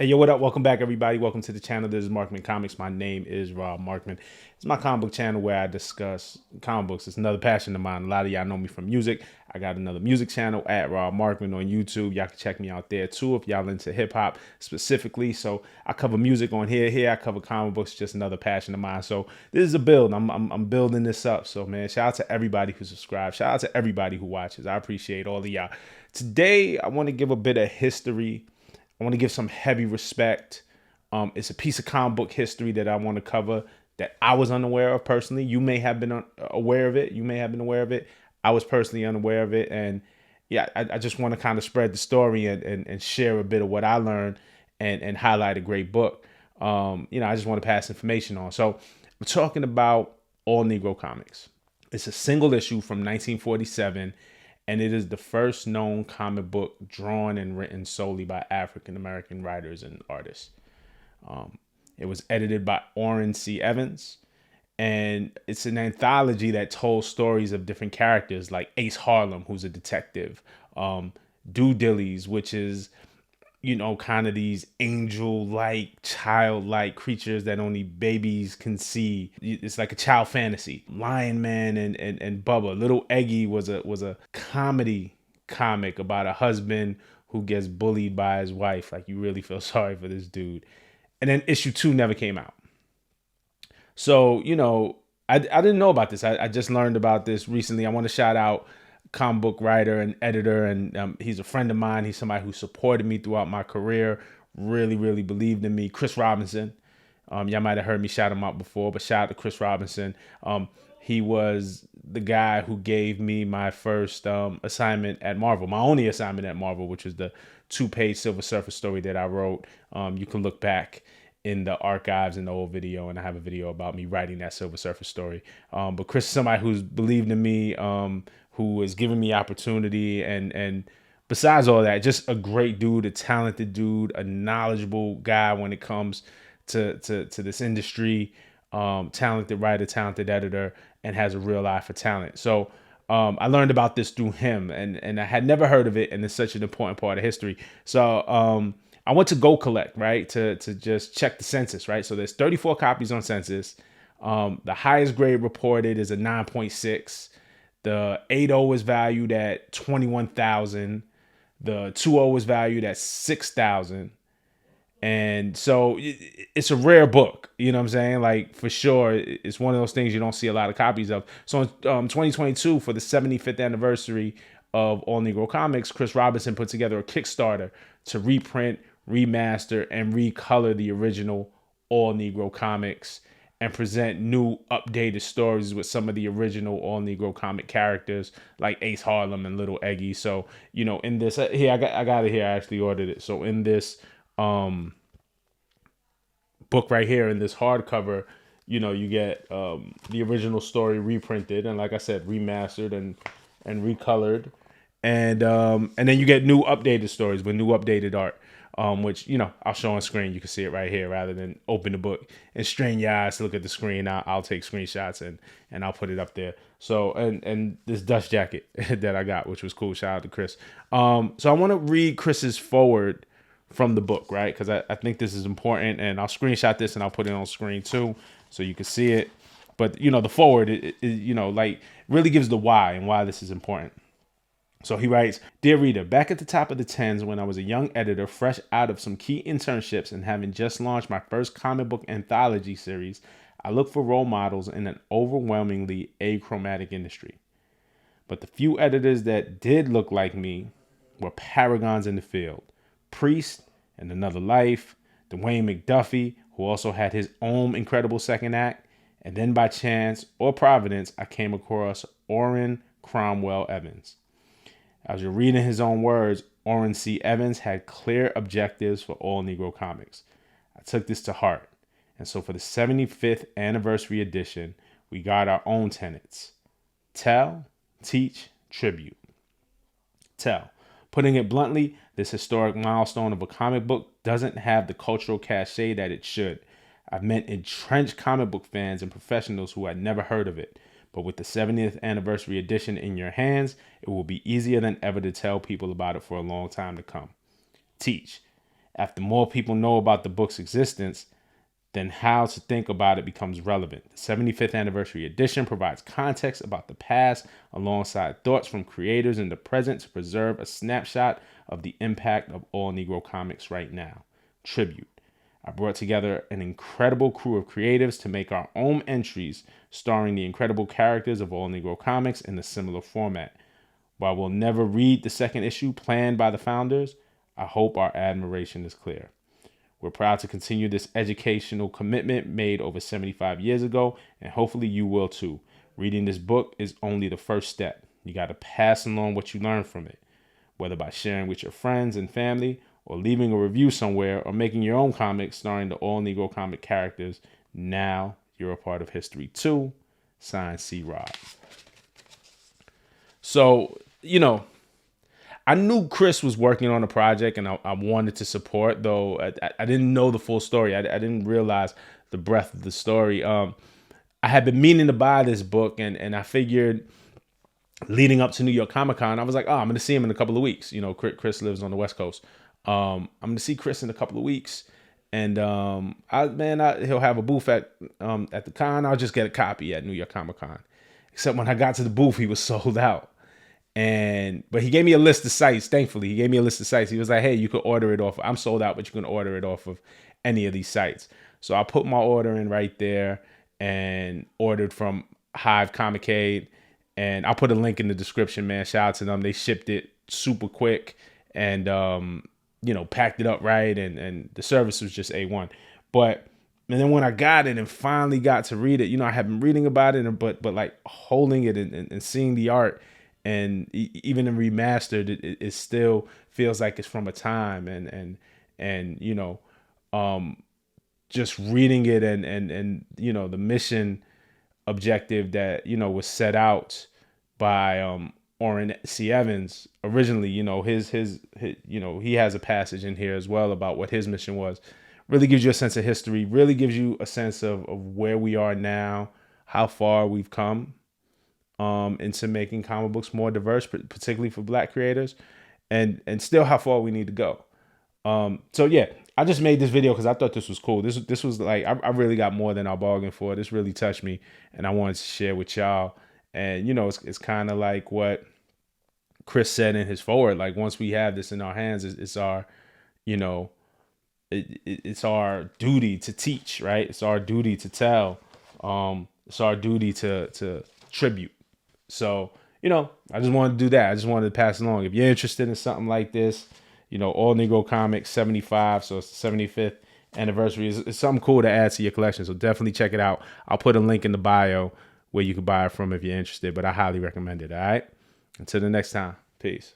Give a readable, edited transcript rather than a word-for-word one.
Hey, yo, what up? Welcome back, everybody. Welcome to the channel. This is Markman Comics. My name is Rob Markman. It's my comic book channel where I discuss comic books. It's another passion of mine. A lot of y'all know me from music. I got another music channel at Rob Markman on YouTube. Y'all can check me out there too if y'all into hip hop specifically. So I cover music on here. Here I cover comic books. Just another passion of mine. So this is a build. I'm building this up. So man, shout out to everybody who subscribes. Shout out to everybody who watches. I appreciate all of y'all. Today I want to give a bit of history. I want to give some heavy respect. It's a piece of comic book history that I want to cover that I was unaware of personally. You may have been aware of it. You may have been aware of it. I was personally unaware of it. And yeah, I just want to kind of spread the story and share a bit of what I learned and highlight a great book. I just want to pass information on. So I'm talking about All-Negro Comics. It's a single issue from 1947, and it is the first known comic book drawn and written solely by African-American writers and artists. It was edited by Orrin C. Evans, and it's an anthology that told stories of different characters like Ace Harlem, who's a detective, Dillies, which is, kind of these angel-like, childlike creatures that only babies can see. It's like a child fantasy. Lion Man and Bubba. Little Eggy was a comedy comic about a husband who gets bullied by his wife. Like, you really feel sorry for this dude. And then issue 2 never came out. So, I didn't know about this. I just learned about this recently. I want to shout out comic book writer and editor, and he's a friend of mine. He's somebody who supported me throughout my career, really, really believed in me. Chris Robinson. Y'all might have heard me shout him out before, but shout out to Chris Robinson. He was the guy who gave me my first assignment at Marvel, my only assignment at Marvel, which was the 2-page Silver Surfer story that I wrote. You can look back in the archives in the old video, and I have a video about me writing that Silver Surfer story. But Chris is somebody who's believed in me, who has given me opportunity, and besides all that, just a great dude, a talented dude, a knowledgeable guy when it comes to this industry. Talented writer, talented editor, and has a real eye for talent. So I learned about this through him, and I had never heard of it, and it's such an important part of history. So I went to Go Collect, right, to just check the census, right? So there's 34 copies on Census. The highest grade reported is a 9.6. The 8.0 is valued at 21,000. The 2.0 is valued at 6,000. And so it's a rare book, you know what I'm saying? Like, for sure, it's one of those things you don't see a lot of copies of. So in 2022, for the 75th anniversary of All-Negro Comics, Chris Robinson put together a Kickstarter to reprint, remaster, and recolor the original All-Negro Comics and present new updated stories with some of the original All-Negro comic characters like Ace Harlem and Little Eggy. So, in this, here, I got it here. I actually ordered it. So in this book right here, in this hardcover, you get the original story reprinted and, like I said, remastered and recolored. And then you get new updated stories with new updated art. Which, I'll show on screen. You can see it right here rather than open the book and strain your eyes to look at the screen. I'll take screenshots and I'll put it up there. So, and this dust jacket that I got, which was cool. Shout out to Chris. So I want to read Chris's forward from the book, right? Because I think this is important, and I'll screenshot this and I'll put it on screen too so you can see it. But, the forward, like, really gives the why and why this is important. So he writes, "Dear reader, back at the top of the tens when I was a young editor, fresh out of some key internships and having just launched my first comic book anthology series, I looked for role models in an overwhelmingly achromatic industry. But the few editors that did look like me were paragons in the field. Priest and Another Life, Dwayne McDuffie, who also had his own incredible second act, and then by chance or providence, I came across Orrin Cromwell Evans. As you're reading his own words, Orrin C. Evans had clear objectives for All-Negro Comics. I took this to heart, and so for the 75th anniversary edition, we got our own tenets. Tell, teach, tribute. Tell. Putting it bluntly, this historic milestone of a comic book doesn't have the cultural cachet that it should. I've met entrenched comic book fans and professionals who had never heard of it. But with the 70th anniversary edition in your hands, it will be easier than ever to tell people about it for a long time to come. Teach. After more people know about the book's existence, then how to think about it becomes relevant. The 75th anniversary edition provides context about the past alongside thoughts from creators in the present to preserve a snapshot of the impact of All-Negro Comics right now. Tribute. I brought together an incredible crew of creatives to make our own entries starring the incredible characters of All-Negro Comics in a similar format. While we'll never read the second issue planned by the founders, I hope our admiration is clear. We're proud to continue this educational commitment made over 75 years ago, and hopefully you will too. Reading this book is only the first step. You got to pass along what you learn from it, whether by sharing with your friends and family, or leaving a review somewhere, or making your own comic starring the All-Negro comic characters. Now you're a part of history too. Signed, C. Rod. So, I knew Chris was working on a project and I wanted to support, though I didn't know the full story. I didn't realize the breadth of the story. I had been meaning to buy this book, and I figured leading up to New York Comic Con, I was like, I'm going to see him in a couple of weeks. Chris lives on the West Coast. I'm going to see Chris in a couple of weeks. And he'll have a booth at the con. I'll just get a copy at New York Comic Con. Except when I got to the booth, he was sold out. But he gave me a list of sites. Thankfully, he gave me a list of sites. He was like, hey, you could order it off. I'm sold out, but you can order it off of any of these sites. So I put my order in right there and ordered from Hive Comicade. And I'll put a link in the description, man. Shout out to them. They shipped it super quick and, packed it up right. And the service was just A1. And then when I got it and finally got to read it, I had been reading about it, but like holding it and seeing the art. And even in remastered, it still feels like it's from a time, and just reading it and the mission objective that was set out by Orrin C. Evans originally. His he has a passage in here as well about what his mission was. Really gives you a sense of history. Really gives you a sense of where we are now, how far we've come. Into making comic books more diverse, particularly for Black creators, and still how far we need to go. So yeah, I just made this video because I thought this was cool. This was like, I really got more than I bargained for. This really touched me, and I wanted to share with y'all. And it's kind of like what Chris said in his forward. Like, once we have this in our hands, it's our, it's our duty to teach, right? It's our duty to tell. It's our duty to tribute. So, I just wanted to do that. I just wanted to pass along. If you're interested in something like this, All-Negro Comics 75, so it's the 75th anniversary. It's something cool to add to your collection, so definitely check it out. I'll put a link in the bio where you can buy it from if you're interested, but I highly recommend it, all right? Until the next time, peace.